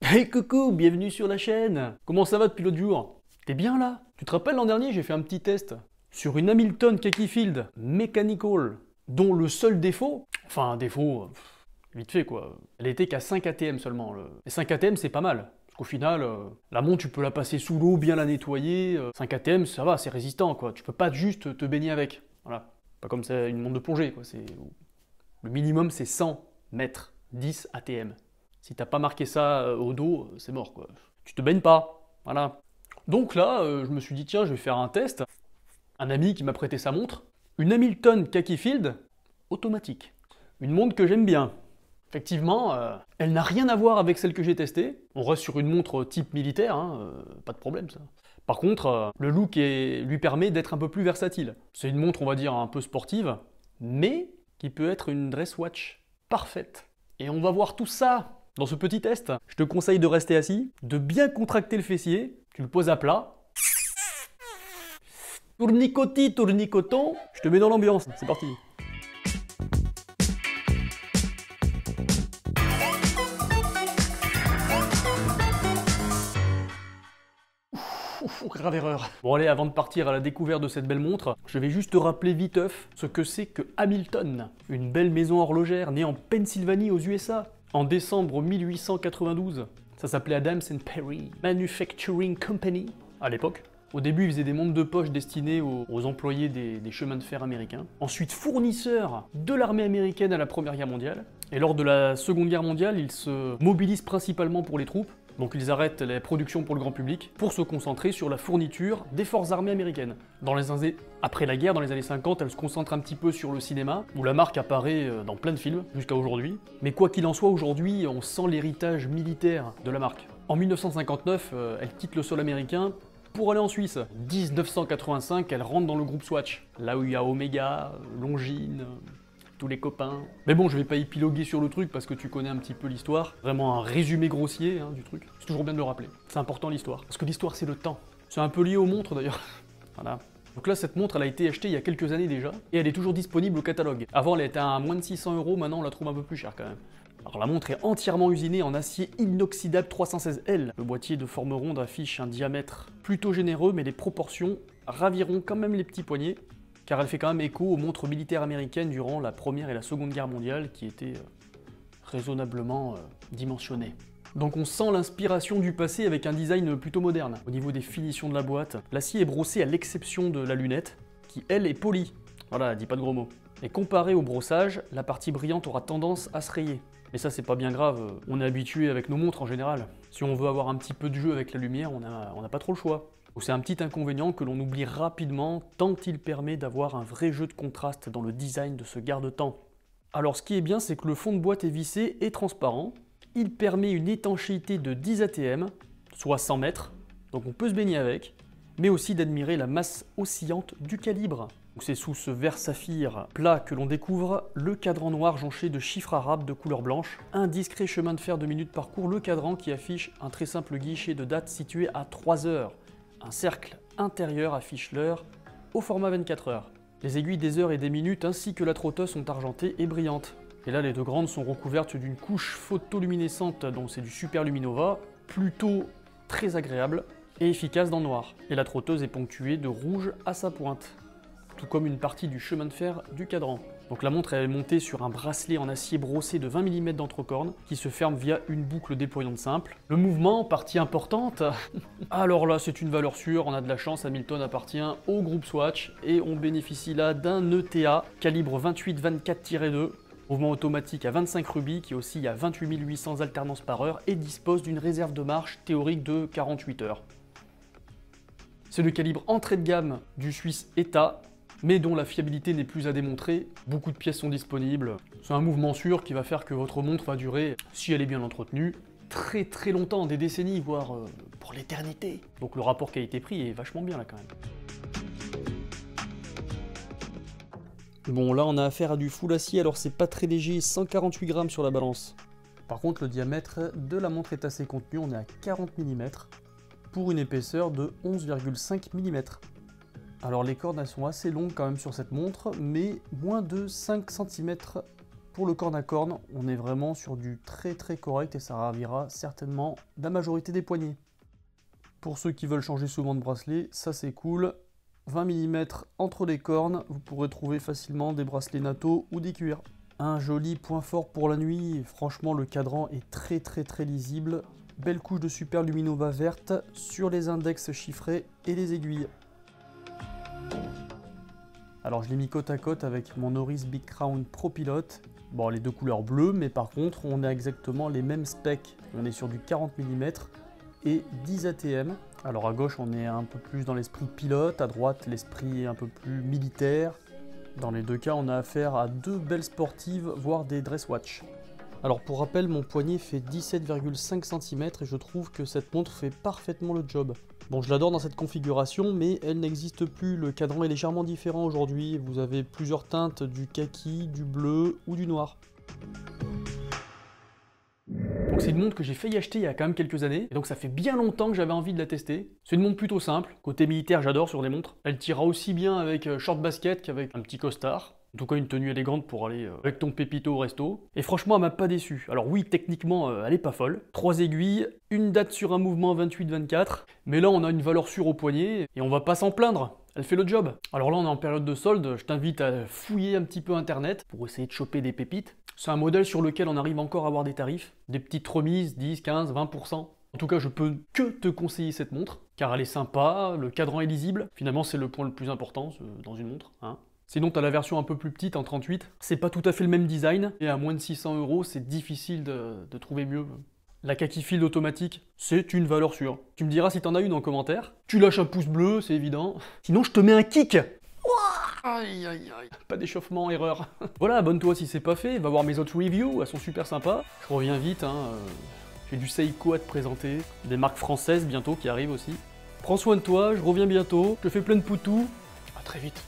Hey coucou, bienvenue sur la chaîne. Comment ça va depuis l'autre jour? T'es bien là? Tu te rappelles l'an dernier, j'ai fait un petit test sur une Hamilton Khaki-Field Mechanical, dont le seul défaut, enfin un défaut, vite fait quoi, elle était qu'à 5 ATM seulement. Et 5 ATM c'est pas mal, parce qu'au final, la montre tu peux la passer sous l'eau, bien la nettoyer, 5 ATM ça va, c'est résistant quoi, tu peux pas juste te baigner avec, voilà. Pas comme ça une montre de plongée quoi, le minimum c'est 100 mètres, 10 ATM. Si t'as pas marqué ça au dos, c'est mort quoi. Tu te baignes pas, voilà. Donc là, je me suis dit tiens, je vais faire un test. Un ami qui m'a prêté sa montre, une Hamilton Khaki-Field automatique. Une montre que j'aime bien. Effectivement, elle n'a rien à voir avec celle que j'ai testée. On reste sur une montre type militaire, hein, pas de problème ça. Par contre, le look lui permet d'être un peu plus versatile. C'est une montre, on va dire, un peu sportive, mais qui peut être une dress watch parfaite. Et on va voir tout ça dans ce petit test. Je te conseille de rester assis, de bien contracter le fessier, tu le poses à plat. Tournicoti, tournicoton, je te mets dans l'ambiance, c'est parti. Grave erreur. Bon allez, avant de partir à la découverte de cette belle montre, je vais juste te rappeler viteuf ce que c'est que Hamilton, une belle maison horlogère née en Pennsylvanie aux USA en décembre 1892. Ça s'appelait Adams and Perry Manufacturing Company à l'époque. Au début, ils faisaient des montres de poche destinées aux employés des chemins de fer américains. Ensuite, fournisseurs de l'armée américaine à la Première Guerre mondiale. Et lors de la Seconde Guerre mondiale, ils se mobilisent principalement pour les troupes. Donc ils arrêtent les productions pour le grand public pour se concentrer sur la fourniture des forces armées américaines. Après la guerre, dans les années 50, elle se concentre un petit peu sur le cinéma, où la marque apparaît dans plein de films, jusqu'à aujourd'hui. Mais quoi qu'il en soit, aujourd'hui, on sent l'héritage militaire de la marque. En 1959, elle quitte le sol américain pour aller en Suisse. 1985, elle rentre dans le groupe Swatch, là où il y a Omega, Longines, tous les copains. Mais bon, je vais pas épiloguer sur le truc parce que tu connais un petit peu l'histoire. Vraiment un résumé grossier du truc. C'est toujours bien de le rappeler. C'est important l'histoire. Parce que l'histoire, c'est le temps. C'est un peu lié aux montres d'ailleurs. Voilà. Donc là, cette montre, elle a été achetée il y a quelques années déjà. Et elle est toujours disponible au catalogue. Avant, elle était à moins de 600 €. Maintenant, on la trouve un peu plus chère quand même. Alors la montre est entièrement usinée en acier inoxydable 316L. Le boîtier de forme ronde affiche un diamètre plutôt généreux, mais les proportions raviront quand même les petits poignets, car elle fait quand même écho aux montres militaires américaines durant la Première et la Seconde Guerre mondiale, qui étaient raisonnablement dimensionnées. Donc on sent l'inspiration du passé avec un design plutôt moderne. Au niveau des finitions de la boîte, l'acier est brossé à l'exception de la lunette, qui elle est polie. Voilà, dis pas de gros mots. Et comparé au brossage, la partie brillante aura tendance à se rayer. Mais ça c'est pas bien grave, on est habitué avec nos montres en général. Si on veut avoir un petit peu de jeu avec la lumière, on n'a pas trop le choix. C'est un petit inconvénient que l'on oublie rapidement tant il permet d'avoir un vrai jeu de contraste dans le design de ce garde-temps. Alors ce qui est bien, c'est que le fond de boîte est vissé et transparent. Il permet une étanchéité de 10 ATM, soit 100 mètres, donc on peut se baigner avec, mais aussi d'admirer la masse oscillante du calibre. C'est sous ce vert saphir plat que l'on découvre le cadran noir jonché de chiffres arabes de couleur blanche, un discret chemin de fer de minutes parcourt le cadran qui affiche un très simple guichet de date situé à 3 heures. Un cercle intérieur affiche l'heure au format 24 heures. Les aiguilles des heures et des minutes ainsi que la trotteuse sont argentées et brillantes. Et là, les deux grandes sont recouvertes d'une couche photoluminescente, donc c'est du Super Luminova, plutôt très agréable et efficace dans le noir. Et la trotteuse est ponctuée de rouge à sa pointe, tout comme une partie du chemin de fer du cadran. Donc la montre est montée sur un bracelet en acier brossé de 20 mm d'entrecorne qui se ferme via une boucle déployante simple. Le mouvement, partie importante, alors là c'est une valeur sûre, on a de la chance, Hamilton appartient au groupe Swatch et on bénéficie là d'un ETA calibre 28-24-2, mouvement automatique à 25 rubis qui oscille à 28 800 alternances par heure et dispose d'une réserve de marche théorique de 48 heures. C'est le calibre entrée de gamme du Suisse ETA, mais dont la fiabilité n'est plus à démontrer. Beaucoup de pièces sont disponibles. C'est un mouvement sûr qui va faire que votre montre va durer, si elle est bien entretenue, très très longtemps, des décennies, voire pour l'éternité. Donc le rapport qualité-prix est vachement bien là quand même. Bon là on a affaire à du full acier, alors c'est pas très léger, 148 grammes sur la balance. Par contre le diamètre de la montre est assez contenu, on est à 40 mm pour une épaisseur de 11,5 mm. Alors les cordes elles sont assez longues quand même sur cette montre, mais moins de 5 cm pour le corne à corne, on est vraiment sur du très correct et ça ravira certainement la majorité des poignets. Pour ceux qui veulent changer souvent de bracelet, ça c'est cool. 20 mm entre les cornes, vous pourrez trouver facilement des bracelets NATO ou des cuirs. Un joli point fort pour la nuit, franchement le cadran est très lisible. Belle couche de Super Luminova verte sur les index chiffrés et les aiguilles. Alors je l'ai mis côte à côte avec mon Oris Big Crown Pro Pilot. Bon, les deux couleurs bleues, mais par contre on a exactement les mêmes specs. On est sur du 40 mm et 10 ATM. Alors à gauche on est un peu plus dans l'esprit pilote, à droite l'esprit un peu plus militaire. Dans les deux cas on a affaire à deux belles sportives, voire des dress watch. Alors pour rappel, mon poignet fait 17,5 cm et je trouve que cette montre fait parfaitement le job. Bon, je l'adore dans cette configuration, mais elle n'existe plus. Le cadran est légèrement différent aujourd'hui. Vous avez plusieurs teintes, du kaki, du bleu ou du noir. Donc c'est une montre que j'ai failli acheter il y a quand même quelques années, et donc ça fait bien longtemps que j'avais envie de la tester. C'est une montre plutôt simple, côté militaire j'adore sur des montres. Elle tirera aussi bien avec short basket qu'avec un petit costard. En tout cas une tenue élégante pour aller avec ton pépito au resto. Et franchement elle m'a pas déçu. Alors oui, techniquement elle est pas folle. 3 aiguilles, une date sur un mouvement 28-24, mais là on a une valeur sûre au poignet, et on va pas s'en plaindre. Elle fait le job. Alors là on est en période de solde, je t'invite à fouiller un petit peu internet pour essayer de choper des pépites. C'est un modèle sur lequel on arrive encore à avoir des tarifs, des petites remises, 10, 15, 20%. En tout cas, je peux que te conseiller cette montre, car elle est sympa, le cadran est lisible. Finalement, c'est le point le plus important dans une montre. Hein. Sinon, tu as la version un peu plus petite en 38. C'est pas tout à fait le même design, et à moins de 600 €, c'est difficile de trouver mieux. La Kaki Field automatique, c'est une valeur sûre. Tu me diras si t'en as une en commentaire. Tu lâches un pouce bleu, c'est évident. Sinon, je te mets un kick. Aïe aïe aïe. Pas d'échauffement, erreur. Voilà, abonne-toi si c'est pas fait, va voir mes autres reviews, elles sont super sympas. Je reviens vite, hein. J'ai du Seiko à te présenter, des marques françaises bientôt qui arrivent aussi. Prends soin de toi, je reviens bientôt, je te fais plein de poutous. À très vite.